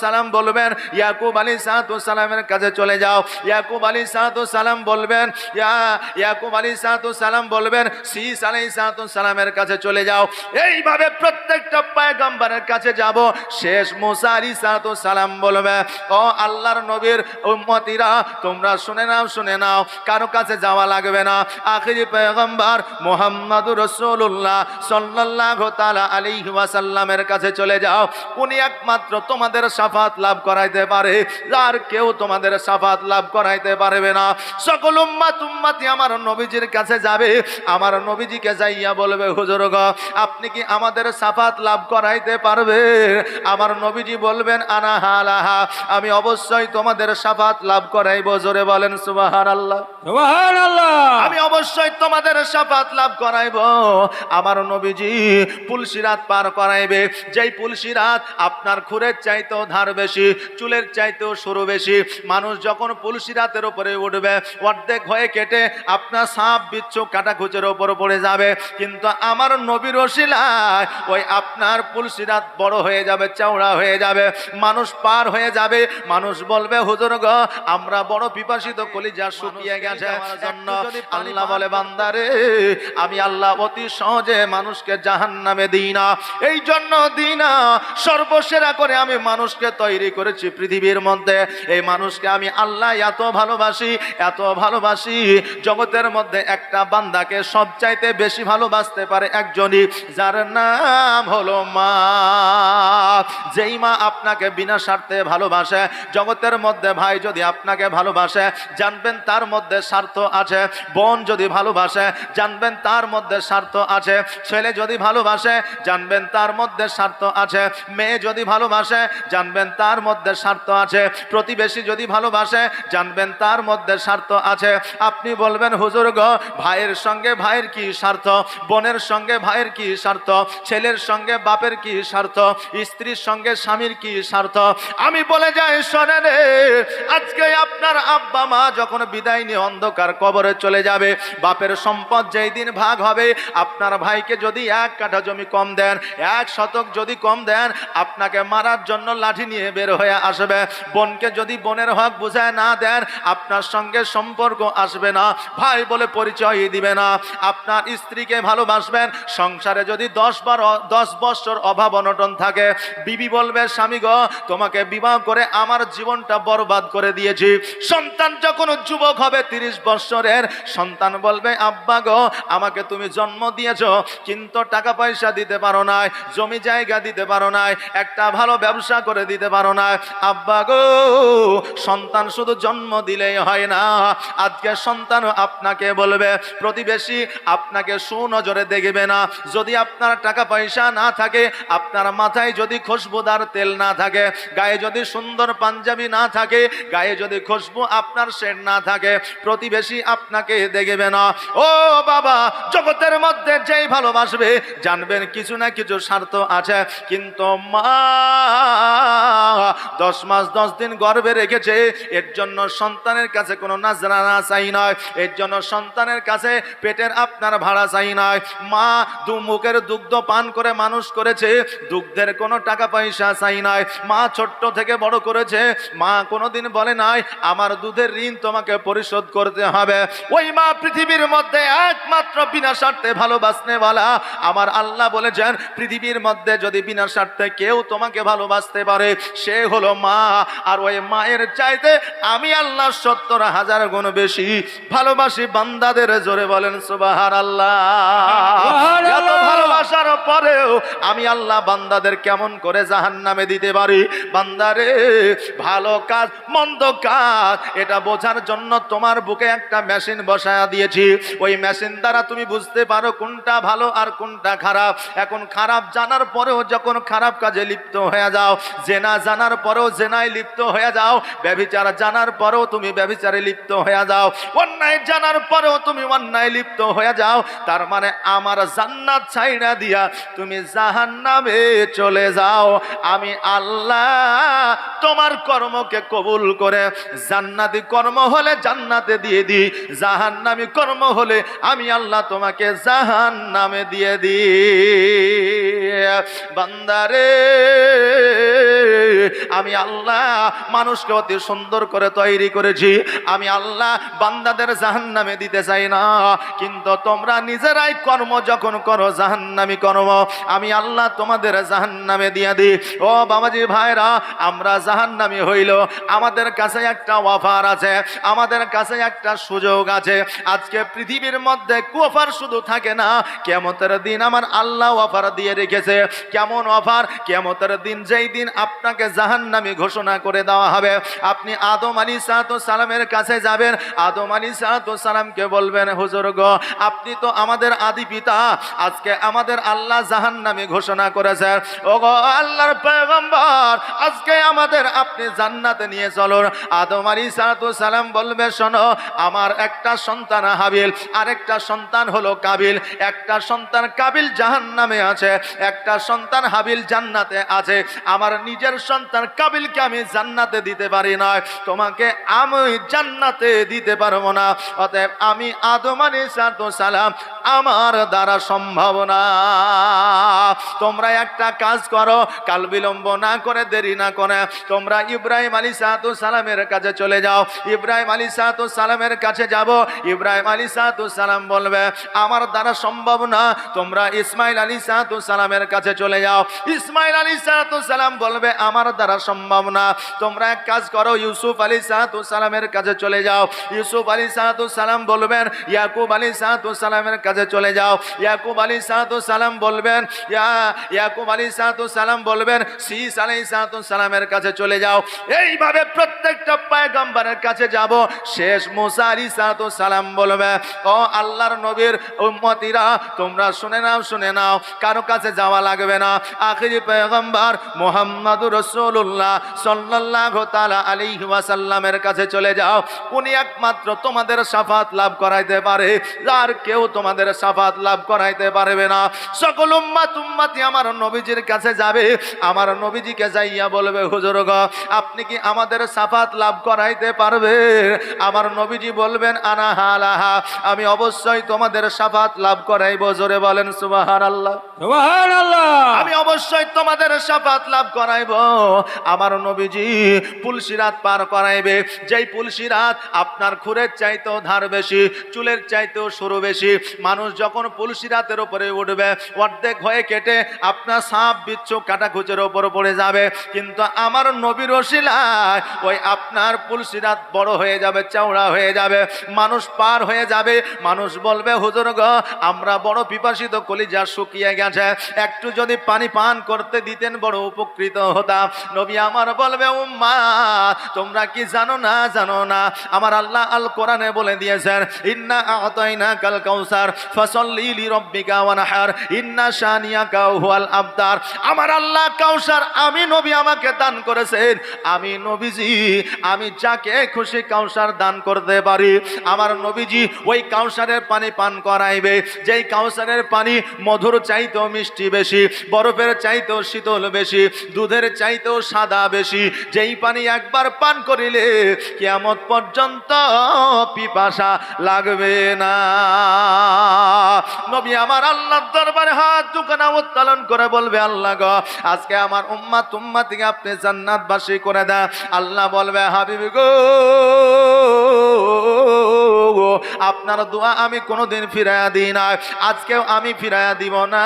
সালাম বলবেন, ইয়াকুব আলাইহিস সালামের কাছে চলে যাও। ইয়াকুব আলাইহিস সালাম বলবেন, ইয়াকুব আলাইহিস সালাম বলবেন, শীস আলাইহিস সালামের কাছে চলে যাও। এইভাবে প্রত্যেকটা পয়গম্বরের কাছে যাব। শেষ মুসা আলাইহিস সালাম বলবে, ও আল্লাহর নবীর উম্মতিরা, তোমরা শুনে নাও, শুনে নাও, কারো কাছে যাওয়া লাগবে না। আখিরি পয়গম্বর মুহাম্মদুর রাসূলুল্লাহ সাল্লাল্লাহু তাআলা আলাইহি ওয়াসাল্লামের কাছে চলে যাও। উনি একমাত্র তোমাদের শাফাত লাভ করাইতে পারে, আর কেউ তোমাদের শাফাত লাভ করাইতে পারবে না। সকল উম্মতি আমার নবীজির কাছে যাবে। আমার নবীজিকে যাইয়া বলবে, হুজুর গো, আপনি কি আমাদের শাফাত লাভ করাইতে পারবে? আমার নবীজি বলবেন, আনা হালাহা, আমি অবশ্যই তোমাদের শাফাত লাভ করাইব। জোরে বলেন সুবহানাল্লাহ, সুবহানাল্লাহ। আমি অবশ্যই তোমাদের শাফাত লাভ করাইব। আমার নবীজি পুলসিরাত পার করাইবে। যেই পুলসিরাত আপনার খুরের চাইতেও ধার বেশি, চুলের চাইতেও সরু বেশি। মানুষ যখন পুলসিরাতের উপরে উঠবে, অর্ধেক হয়ে কেটে আপনার সাপ বিচ্ছু কাটাখুচের উপর পড়ে যাবে। কিন্তু আমার নবীর ওসিলায় ওই আপনার পুলসিরাত বড় হয়ে যাবে, চওড়া হয়ে যাবে, মানুষ পার হয়ে যাবে। মানুষ বলবে, হুজুর গো, আমরা বড় পিপাসিত, কলিজা শুকিয়ে গেছে। আল্লাহ বলে, বান্দারে, আমি আল্লাহ অতি সহজে মানুষকে জাহান্নামে দিই না। এই জন্য দিই না, সর্বসেরা করে আমি মানুষকে তৈরি করেছি পৃথিবীর মধ্যে। এই মানুষকে আমি আল্লাহ এত ভালোবাসি, এত ভালোবাসি, জগতের মধ্যে একটা বান্দাকে সবচাইতে বেশি ভালোবাসতে পারে একজনই, যার নাম হলো মা। যেই মা আপনাকে বিনা স্বার্থে ভালোবাসে, জগতের মধ্যে ভাই যদি আপনাকে ভালোবাসে, জানবেন তার মধ্যে স্বার্থ আছে। বোন যদি ভালোবাসে, জানবেন তার মধ্যে স্বার্থ আছে। ছেলে যদি ভালোবাসে, জানবেন তার মধ্যে স্বার্থ আছে। মেয়ে যদি ভালোবাসে, জানবেন তার মধ্যে স্বার্থ আছে। প্রতিবেশী যদি ভালোবাসে, জানবেন তার মধ্যে স্বার্থ আছে। আপনি বলবেন, হুজুর গো, ভাইয়ের সঙ্গে ভাইয়ের কি স্বার্থ, বোনের সঙ্গে ভাইয়ের কি স্বার্থ, ছেলের সঙ্গে বাপের কি স্বার্থ, স্ত্রীর সঙ্গে স্বামীর কি স্বার্থ? আমি বলে যাই, শোনেন, আজকে আপনার আব্বা মা যখন বিদায় নিয়ে অন্ধকার কবরে চলে যাবে, বাপের সম্পদ যেই দিন ভাগ হবে, আপনার ভাইকে যদি 1 কাঠা জমি কম দেন, 1 শতক যদি কম দেন, আপনাকে মারার জন্য লাঠি নিয়ে বের হয়ে আসবে। বোনকে যদি বোনের হক বুঝায় না দেন, আপনার সঙ্গে সম্পর্ক আসবে না, ভাই বলে পরিচয় দিবে না। আপনার স্ত্রীকে ভালোবাসবেন, সংসারে যদি 10 বছর অভাব অনটন থাকে, বিবি বলবে, স্বামী গো, তোমাকে বিবাহ করে আমার জীবনটা বরবাদ করে দিয়েছি। সন্তান যখন যুবক হবে 30 বছরের, সন্তান বলবে, আব্বা গো, আমাকে তুমি জন্ম দিয়েছো, কিন্তু টাকা পয়সা দিতে পারো না, জমি জায়গা দিতে পারো না, একটা ভালো ব্যবসা করে দিতে পারো না। আব্বা গো, সন্তান শুধু জন্ম দিলেই হয় না, আজকে সন্তান আপনাকে বলবে, প্রতিবেশী আপনাকে সুনজরে দেখবে না। যদি আপনার টাকা পয়সা না থাকে, আপনার মাথায় যদি খুশবুদার তেল না থাকে, গায়ে যদি সুন্দর পাঞ্জাবি না থাকে, গায়ে যদি খুশবু আপনার সেন্ট না থাকে, প্রতিবেশী আপনাকে দেখবে না। ও বাবা, জগতের মধ্যে যেই ভালোবাসবে, জানবেন কিছু না কিছু স্বার্থ আছে। কিন্তু মা 10 মাস 10 দিন গর্ভে রেখেছে, এর জন্য সন্তানের কাছে কোনো নাজরানা চাই নয়, এর জন্য সন্তানের কাছে পেটের আপনার ভাড়া চাই নয়। মা মুখের দুগ্ধ পান করে মানুষ করেছে, দুগ্ধের কোনো টাকা পয়সা চাই নয়। মা ছোট্ট থেকে বড় করেছে, মা কোনোদিন বলে নাই আমার দুধের ঋণ তোমাকে পরিশোধ করতে হবে। ওই মা পৃথিবীর মধ্যে একমাত্র বিনা স্বার্থে ভালোবাসনেওয়ালা। আমার আল্লাহ বলেছেন, পৃথিবীর মধ্যে যদি বিনা স্বার্থে কেউ তোমাকে ভালোবাসতে পারে, সে হলো মা। আর ওই মায়ের চাইতে আমি আল্লাহ 70,000 গুণ বেশি ভালোবাসি বান্দাদের। জোরে বলেন সুবহানাল্লাহ। এত ভালোবাসার পরেও আমি আল্লাহ বান্দাদের কেমন করে জাহান্নামে দিতে পারি? বান্দারে, ভালো কাজ মন্দ কাজ এটা বোঝার জন্য তোমার বুকে একটা মেশিন বসায়া দিয়েছি। ওই মেশিন দ্বারা তুমি বুঝতে পারো কোনটা ভালো আর কোনটা খারাপ। এখন খারাপ জানার পরেও যখন খারাপ কাজে লিপ্ত হয়ে যাও, জেনা জানার পরেও জেনায় লিপ্ত হয়ে যাও, ব্যভিচার জানার পরেও তুমি ব্যভিচারে লিপ্ত হয়ে যাও, অন্যায় জানার পরেও তুমি অন্যায় লিপ্ত হয়ে যাও, তার মানে আমার জান্নাত ছাইড়া দিয়া তুমি জাহান্নামে চলে যাও। আমি আল্লাহ তোমার কর্মকে কবুল করে জান্নাতি কর্ম হলে জান্নাতে দিয়ে দিই, জাহান্নামী কর্ম হলে আমি আল্লাহ তোমাকে জাহান্নামে দিয়ে দিই। বান্দারে, আমি আল্লাহ মানুষকে অতি সুন্দর করে তৈরি করেছি। আমি আল্লাহ বান্দাদের জাহান্নামে দিতে চাই না, কিন্তু তোমরা নিজেরাই কর্ম যখন করো জাহান্নামী কর্ম, আমি আল্লাহ তোমাদের জাহান্নামে দিয়ে দিই। ও বাবাজি ভাইরা, আমরা জাহান্নামী হইল আমাদের কাছে একটা অফার আছে, আমাদের কাছে একটা সুযোগ আছে। আজকে পৃথিবীর মধ্যে অফার শুধু থাকে না, কিয়ামতের দিন আমার আল্লাহ অফার দিয়ে রেখেছে। কেমন অফার? কিয়ামতের দিন যেই দিন আপনাকে জাহান্নামী ঘোষণা করে দেওয়া হবে, আপনি আদম আলাইহিস সালামের কাছে যাবেন, আদম আলাইহিস সালামকে বলবেন, হুজুর গো, আপনি তো আমাদের আদি পিতা, আজকে আমাদের আল্লাহ জাহান্নামী ঘোষণা করেছে। ও গো আল্লাহর পয়গম্বর, আজকে আমাদের আপনি জান্নাতে নিয়ে চলুন। আদম আলাইহিস সালাম বলবে, শোনো, আমার একটা সন্তান হাবিল, আরেকটা সন্তান হলো কাবিল। একটা সন্তান কাবিল জাহান্নামে আছে, একটা সন্তান হাবিল জান্নাতে আছে। আমার নিজের সন্তান কাবিলকে আমি জান্নাতে দিতে পারি না, তোমাকে আমি জান্নাতে দিতে পারবো না। অতএব আমি আদম আলাইহিস সালাম, আমার দ্বারা সম্ভব না। তোমরা একটা কাজ করো, কাল বিলম্ব না করে, দেরি না করে তোমরা ইব্রাহিম আলাইহিস সালামের কাছে চলে যাও। ইব্রাহিম আলাইহিস সালামের কাছে যাব। ইব্রাহিম আলাইহিস সালাম বলবে, আমার দ্বারা সম্ভব না। তোমরা ইসমাইল আলাইহিস সালামের কাছে চলে যাও। ইসমাইল আলাইহিস সালাম বলবে, আমার দ্বারা সম্ভব না। তোমরা এক কাজ করো, ইউসুফ আলাইহিস সালামের কাছে চলে যাও। ইউসুফ আলাইহিস সালাম বলবেন, ইয়াকুব আলাইহিস সালামের কাছে চলে যাও। ইয়াকুব আলাইহিস সালাম বলবেন, ইয়াকুব আলাইহিস সালাম বলবেন, শীস আলাইহিস সালামের কাছে চলে যাও। এইভাবে প্রত্যেকটা পয়গম্বরের কাছে যাব। শেষ মুসা আলাইহিস সালাম বলবে, ও আল্লাহর নবীর উম্মতিরা, তোমরা শুনে নাও, শুনে নাও, কারো কাছে যাওয়া লাগবে না। আখিরি পয়গম্বর মুহাম্মদুর রাসূলুল্লাহ সাল্লাল্লাহু তাআলা আলাইহি ওয়াসাল্লামের কাছে চলে যাও। উনি একমাত্র তোমাদের শাফাত লাভ করাইতে পারে, আর কেউ তোমাদের শাফাত লাভ করাইতে পারবে না। সকল উম্মতি আমার নবীজির কাছে যাবে। আমার নবীজিকে যাইয়া বলবে, হুজুর গো, আপনি কি আমাদের শাফাত লাভ করাইতে পারবে? আমার নবীজি বলবেন, আনা হালাহা, আমি অবশ্যই তোমাদের শাফাত লাভ করাইব। জোরে বলেন সুবহানাল্লাহ, সুবহানাল্লাহ। আমি অবশ্যই তোমাদের শাফাত লাভ করাইব। আমার নবীজি পুলসিরাত পার করাইবে, যেই পুলসিরাত আপনার খুরের চাইতেও ধার বেশি, চুলের চাইতেও সরু বেশি। মানুষ যখন পুলসিরাতের উপরে উঠবে, অর্ধেক হয়ে কেটে আপনার সাপ বিচ্ছু কাটাকুচের উপর পড়ে যাবে, কিন্তু আমার নবীর ওসিলায় ওই আপনার পুলসিরাত বড় হয়ে যাবে, চওড়া হয়ে যাবে, মানুষ পার হয়ে যাবে। মানুষ বলবে, হুজুর গো, আমরা বড় পিপাসিত, কলিজা শুকিয়ে গেছে, একটু যদি পানি পান করতে দিতেন বড় উপকৃত হতাম। নবী আমার বলবে, উম্মাত, তোমরা কি জানো না, জানো না, আমার আল্লাহ আল কোরআনে বলে দিয়েছেন, ইন্না আ'তাইনাকাল কাউসার ফাসাল্লি লিরাব্বিকা ওয়ানহার ইন্না শানিয়াকা হুয়াল আবতার। আমার আল্লাহ কাউসার আমি নবী আমাকে দান করেছেন। আমি নবীজি, আমি যাকে খুশি কাউসার দান করতে পারি। আমার নবীজি ওই কাউসারের পানি পান করাইবে, যেই কাউসারের পানি মধুর চাইতেও মিষ্টি বেশি, বরফের চাইতেও শীতল বেশি, দুধের চাইতেও সাদা বেশি। যেই পানি একবার পান করিলে কিয়ামত পর্যন্ত পিপাসা লাগবে না। নবী আমার আল্লাহর দরবারে হাত দুখানা উত্তোলন করে বলবে, আল্লাহ গো, আজকে আমার উম্মতিকে আপনি জান্নাতবাসী করে দেন। আল্লাহ বলবে, হাবিব গো, আপনার দোয়া আমি কোনোদিন ফিরাইয়া দিই না, আজকেও আমি ফিরাইয়া দিব না।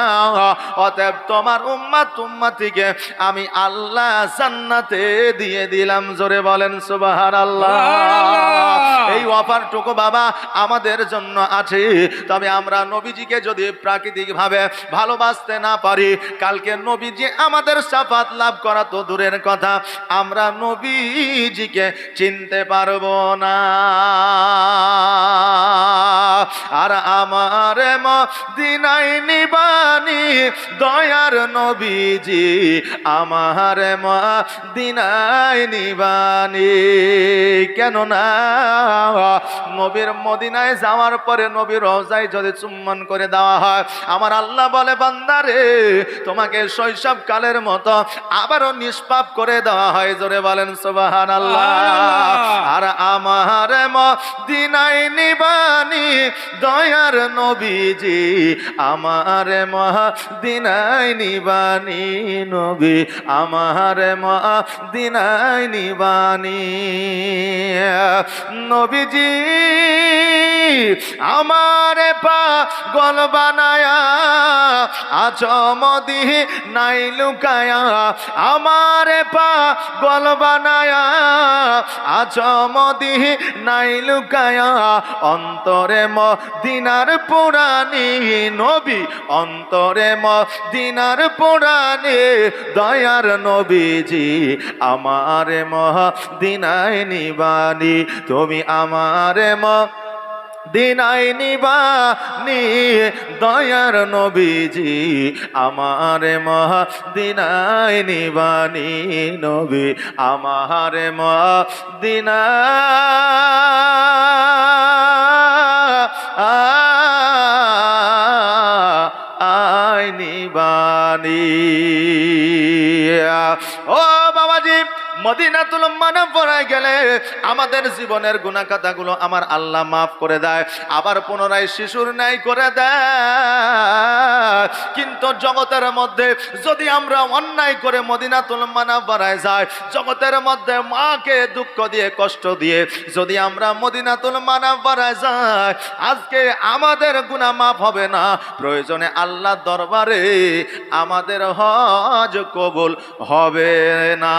অতএব তোমার উম্মতিকে আমি আল্লাহ জান্নাতে দিয়ে দিলাম। জোরে বলেন সুবহানাল্লাহ। এই অফারটুকু বাবা আমাদের জন্য আছে। তবে আমরা নবীজিকে যদি প্রাকৃতিকভাবে ভালোবাসতে না পারি, কালকে নবীজি আমাদের শাফাত লাভ করা তো দূরের কথা, আমরা নবীজিকে চিনতে পারবো না। আর আমার মদিনায় নিবানি দয়ার নবীজি, আমার মদিনায় নিবানি। কেননা নবীর মদিনায় যাওয়ার পরে নবীর রওজায় যদি চুম্বন করে দেওয়া হয়, আমার আল্লাহ বলে, বান্দারে, তোমাকে শৈশব কালের মতো আবারও নিষ্পাপ করে দেওয়া হয়। জোরে বলেন সুবহানাল্লাহ। আর আমার মদিনায় নিবানি দয়ার নবীজি আমার মদিনায় নিবানি নবী আমার মদিনায় নিবানি নবীজি আমার পাগল বানায়া আছো মদিনায় লুকায়া আমার পাগল বানায়া আছো মদিনায় লুকায়া অন্তরে মদিনার পুরানি নবী অন্তরে মদিনার পুরানি দয়ার নবীজি আমার মদিনায় নিবানি তুমি আমার দিনাই নিবানি দয়ার নবীজি আমার মদিনায় নিবানি নবী আমার মদিনায় নিবানি ও বাবাজি মদিনাতুল মুনাওয়ারায় গেলে আমাদের জীবনের গুনাহ খাতাগুলো আমার আল্লাহ মাফ করে দেয় আবার পুনরায় শিশুর ন্যায় করে দেয় কিন্তু জগতের মধ্যে যদি আমরা অন্যায় করে মদিনাতুল মুনাওয়ারায় যাই জগতের মধ্যে মাকে দুঃখ দিয়ে কষ্ট দিয়ে যদি আমরা মদিনাতুল মুনাওয়ারায় যাই আজকে আমাদের গুনাহ মাফ হবে না প্রয়োজনে আল্লাহর দরবারে আমাদের হজ কবুল হবে না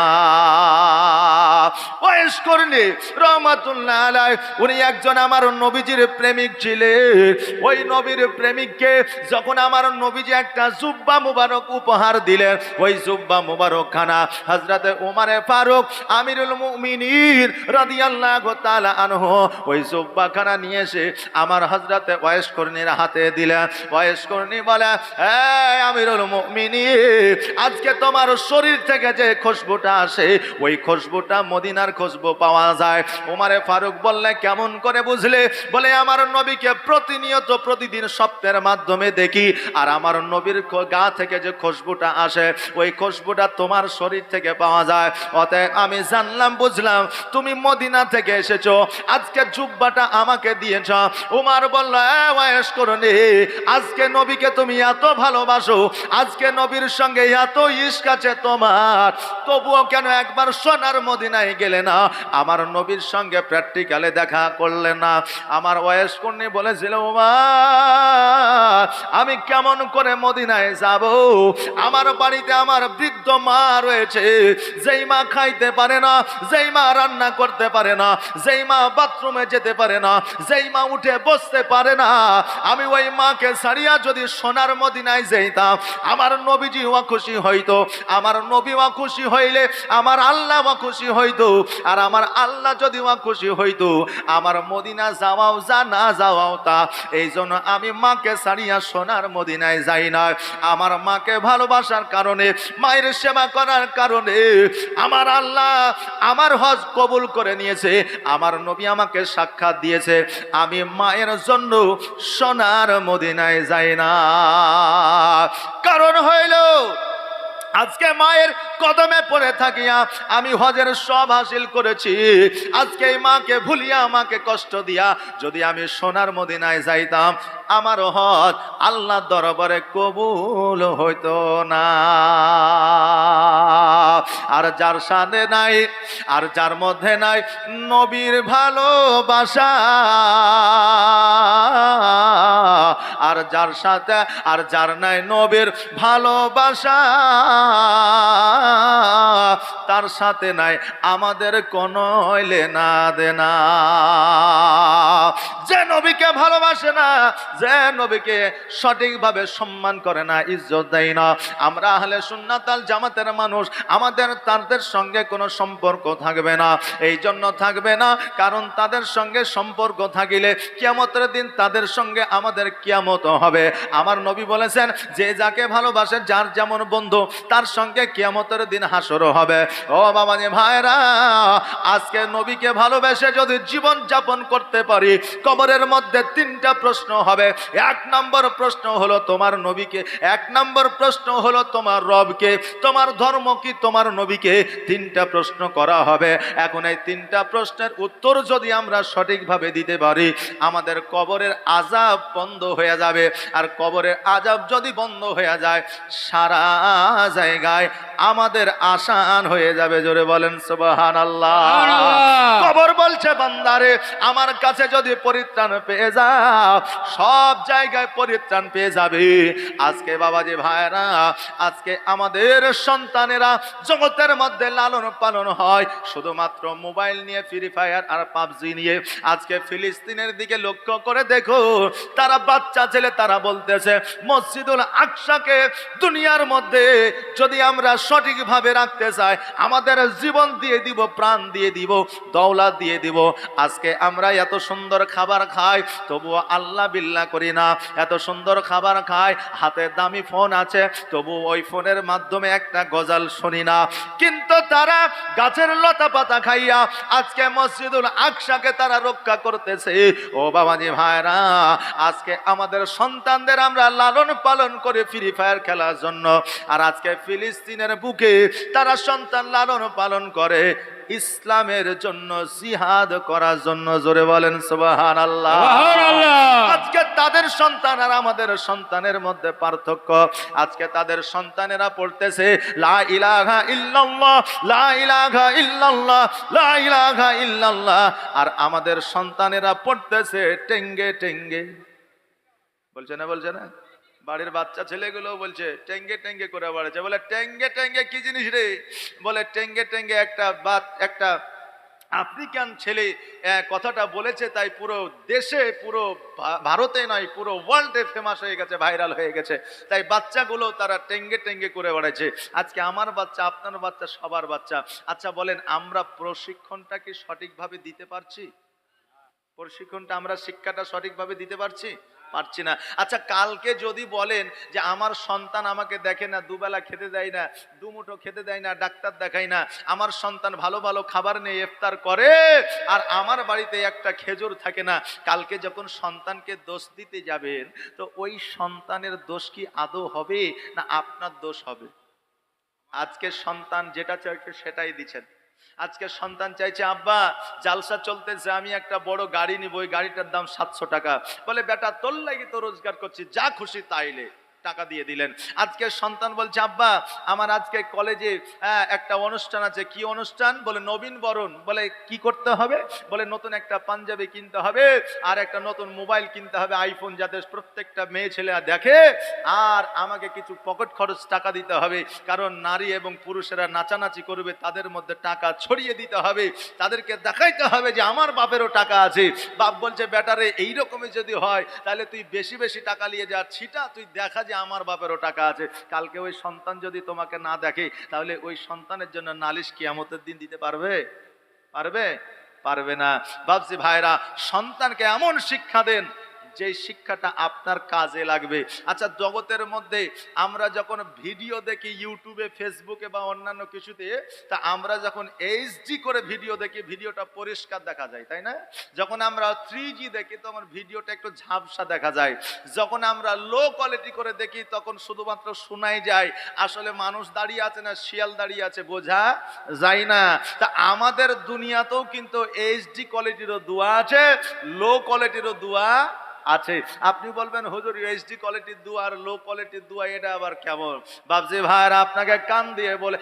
ওয়াইস করনি রহমাতুল্লাহ আলাইহি উনি একজন আমার নবীজির প্রেমিক ছিলেন ওই নবীর প্রেমিককে যখন আমার নবীজি একটা জুব্বা মুবারক উপহার দিলেন ওই জুব্বা মুবারক খানা হযরতে ওমরে ফারুক আমিরুল মুমিনিন রাদিয়াল্লাহু তাআলা আনহু ওই জুব্বা খানা নিয়ে এসে আমার হযরতে ওয়াইস করনির হাতে দিলেন ওয়াইস করনি বলে এই আমিরুল মুমিনিন আজকে তোমার শরীর থেকে যে খুশবুটা আসে ওই খুশবুটা মদিনার খুশবু পাওয়া যায় ওমরে ফারুক বললে কেমন করে বুঝলে বলে আমার নবীকে প্রতিনিয়ত প্রতিদিন স্বপ্নের মাধ্যমে দেখি আর আমার নবীর গা থেকে যে খুশবুটা আসে ওই খুশবুটা তোমার শরীর থেকে পাওয়া যায় অতএব আমি জানলাম বুঝলাম তুমি মদিনা থেকে এসেছো আজকে জুব্বাটা আমাকে দিয়েছ ওমর বলল ওয়াইস করনি আজকে নবীকে তুমি এত ভালোবাসো আজকে নবীর সঙ্গে এত ইশক আছে তোমার তবুও কেন একবার সোনার মদিনায় গেলে না আমার নবীর সঙ্গে প্র্যাকটিক্যালে দেখা করলে না আমার ওয়াইস করনি বলেছিল আমি কেমন করে মদিনায় যাব আমার বাড়িতে আমার বৃদ্ধ মা রয়েছে যেই মা খাইতে পারে না যেই মা রান্না করতে পারে না যেই মা বাথরুমে যেতে পারে না যেই মা উঠে বসতে পারে না আমি ওই মাকে ছাড়িয়া যদি সোনার মদিনায় যাইতাম আমার নবীজি খুশি হইতো আমার নবী খুশি হইলে আমার আল্লাহ খুশি হইতো আর আমার আল্লাহ যদি খুশি হইতো আমার মদিনা যাওয়াও যা না যাওয়াও তা এই জন্য আমি মাকে ছাড়িয়া সোনার মদিনায় যাই না আমার মাকে ভালোবাসার কারণে মায়ের সেবা করার কারণে আমার আল্লাহ আমার হজ কবুল করে নিয়েছে আমার নবী আমাকে সাক্ষাৎ দিয়েছে আমি মায়ের জন্য সোনার মদিনায় যাই না কারণ হইল আজকে মায়ের কদমে পড়ে থাকিয়া আমি হজের সব হাসিল করেছি আজকে এই মাকে ভুলিয়া আমাকে কষ্ট দিয়া যদি আমি সোনার মদিনায় যাইতাম আমার হজ আল্লাহর দরবারে কবুল হইতো না আর যার সাথে নাই আর যার মধ্যে নাই নবীর ভালোবাসা আর যার সাথে আর যার নাই নবীর ভালোবাসা তার সাথে নাই আমাদের কোনো লেনা দেনা যে নবীকে ভালোবাসে না যে নবীকে সঠিকভাবে সম্মান করে না ইজ্জত দেয় না আমরা আহলে সুন্নাত আল জামাতের মানুষ আমাদের তাদের সঙ্গে কোনো সম্পর্ক থাকবে না এই জন্য থাকবে না কারণ তাদের সঙ্গে সম্পর্ক থাকিলে কিয়ামতের দিন তাদের সঙ্গে আমাদের কিয়ামত মতো হবে। আমার নবী বলেছেন, যে যাকে ভালোবাসে, যার যেমন বন্ধু, তার সঙ্গে কিয়ামতের দিন হাসরও হবে। ও বাবা যে ভাইরা, আজকে নবীকে ভালোবেসে যদি জীবন যাপন করতে পারি, কবরের মধ্যে তিনটা প্রশ্ন হবে। এক নম্বর প্রশ্ন হলো তোমার নবীকে, এক নম্বর প্রশ্ন হলো তোমার রবকে, তোমার ধর্ম কি, তোমার নবীকে, তিনটা প্রশ্ন করা হবে। এখন এই তিনটা প্রশ্নের উত্তর যদি আমরা সঠিকভাবে দিতে পারি, আমাদের কবরের আযাব বন্ধ হয়ে যাবে। আর কবরের আযাব যদি বন্ধ হয়ে যায়, সারা জায়গায় আমাদের আসান হয়ে যাবে। জোরে বলেন সুবহানাল্লাহ। কবর বলছে, বান্দারে আমার কাছে যদি পরিত্রাণ পেয়ে যাও, সব জায়গায় পরিত্রাণ পেয়ে যাবে। আজকে বাবাজি ভাইরা, আজকে আমাদের সন্তানেরা জগতের মধ্যে লালন পালন হয় শুধুমাত্র মোবাইল নিয়ে, ফ্রি ফায়ার আর পাবজি নিয়ে। আজকে ফিলিস্তিনের দিকে লক্ষ্য করে দেখো, তারা বাচ্চা ছেলে তারা বলতেছে, মসজিদুল আকসাকে দুনিয়ার মধ্যে যদি আমরা সঠিকভাবে রাখতে চাই, আমাদের জীবন দিয়ে দিব, প্রাণ দিয়ে দিব, দৌলত দিয়ে দিব। আজকে আমরা এত সুন্দর খাবার খাই, তবুও আল্লাহ বিল্লাহ করি না। এত সুন্দর খাবার খাই, হাতে দামি ফোন আছে, তবু ওই ফোনের মাধ্যমে একটা গজল শুনি না। কিন্তু তারা গাছের লতা পাতা খাইয়া আজকে মসজিদুল আকসাকে তারা রক্ষা করতেছে। ও বাবাজি ভাইরা, আজকে আমাদের সন্তানদের আমরা লালন পালন করে ফ্রি ফায়ার খেলার জন্য, আর আজকে ফিলিস্তিনের বুকে তারা সন্তান লালন পালন করে ইসলামের জন্য, জিহাদ করার জন্য। জোরে বলেন সুবহানাল্লাহ। আজকে তাদের সন্তান আর আমাদের সন্তানের মধ্যে পার্থক্য। আজকে তাদের সন্তানেরা পড়তেছে লা ইলাহা ইল্লাল্লাহ, লা ইলাহা ইল্লাল্লাহ, লা ইলাহা ইল্লাল্লাহ, আর আমাদের সন্তানেরা পড়তেছে টেঙ্গে টেঙ্গে। বলছে না, বলছে না? বাড়ির বাচ্চা ছেলেগুলো বলছে টেঙ্গে টেঙ্গে করে বেড়াচ্ছে। বলে টেঙ্গে টেঙ্গে কি জিনিস রে? বলে টেঙ্গে টেঙ্গে একটা আফ্রিকান ছেলে কথাটা বলেছে, তাই পুরো দেশে, পুরো ভারতে নয়, পুরো ওয়ার্ল্ডে ফেমাস হয়ে গেছে, ভাইরাল হয়ে গেছে। তাই বাচ্চাগুলো তারা টেঙ্গে টেঙ্গে করে বেড়াচ্ছে। আজকে আমার বাচ্চা, আপনার বাচ্চা, সবার বাচ্চা। আচ্ছা বলেন, আমরা প্রশিক্ষণটা কি সঠিকভাবে দিতে পারছি? প্রশিক্ষণটা, আমরা শিক্ষাটা সঠিকভাবে দিতে পারছি? পারছি না। আচ্ছা, কালকে যদি বলেন যে আমার সন্তান আমাকে দেখে না, দুবেলা খেতে দেয় না, দুমুঠো খেতে দেয় না, ডাক্তার দেখায় না, আমার সন্তান ভালো ভালো খাবার নিয়ে ইফতার করে, আর আমার বাড়িতে একটা খেজুর থাকে না, কালকে যখন সন্তানকে দোষ দিতে যাবেন, তো ওই সন্তানের দোষ কি আদৌ হবে না আপনার দোষ হবে? আজকে সন্তান যেটা চাইছে সেটাই দিচ্ছেন। আজকে সন্তান চাইছে, আব্বা জালসা চলতেছে, আমি একটা বড় গাড়ি নিব, ওই গাড়িটার দাম 700 টাকা। বলে বেটা তোর লাগি তো রোজগার করছি, যা খুশি তাইলে, টাকা দিয়ে দিলেন। আজকে সন্তান বলছে, আব্বা আমার আজকে কলেজে একটা অনুষ্ঠান আছে। কি অনুষ্ঠান? বলে নবীন বরণ। বলে কি করতে হবে? বলে নতুন একটা পাঞ্জাবি কিনতে হবে, আর একটা নতুন মোবাইল কিনতে হবে, আইফোন, যাতে প্রত্যেকটা মেয়ে ছেলেরা দেখে, আর আমাকে কিছু পকেট খরচ টাকা দিতে হবে, কারণ নারী এবং পুরুষেরা নাচানাচি করবে, তাদের মধ্যে টাকা ছড়িয়ে দিতে হবে, তাদেরকে দেখাইতে হবে যে আমার বাপেরও টাকা আছে। বাপ বলছে, বেটারে এইরকমই যদি হয় তাহলে তুই বেশি বেশি টাকা নিয়ে যা, ছিটা, তুই দেখা যে আমার বাপেরও টাকা আছে। কালকে ওই সন্তান যদি তোমাকে না দেখে, তাহলে ওই সন্তানের জন্য নালিশ কিয়ামতের দিন দিতে পারবে? পারবে? পারবে না। বাপজি ভাইরা, সন্তানকে এমন শিক্ষা দেন যে শিক্ষাটা আপনার কাজে লাগবে। আচ্ছা, জগতের মধ্যে আমরা যখন ভিডিও দেখি ইউটিউবে, ফেসবুকে বা অন্যান্য কিছুতে, তা আমরা যখন এইচডি করে ভিডিও দেখি, ভিডিওটা পরিষ্কার দেখা যায়, তাই না? যখন আমরা 3G দেখি, তখন ভিডিওটা একটু ঝাপসা দেখা যায়। যখন আমরা লো কোয়ালিটি করে দেখি, তখন শুধুমাত্র শোনাই যায়, আসলে মানুষ দাঁড়িয়ে আছে না শিয়াল দাঁড়িয়ে আছে বোঝা যায় না। তা আমাদের দুনিয়াতেও কিন্তু এইচডি কোয়ালিটিরও দোয়া আছে, লো কোয়ালিটিরও দোয়া আছে। আপনি বলবেন, হুজুর এইচডি কোয়ালিটির দোয়া আর লো কোয়ালিটির দোয়া এটা আবার কেমন? বাপজি ভাইরা, আপনাকে কান দিয়ে বলে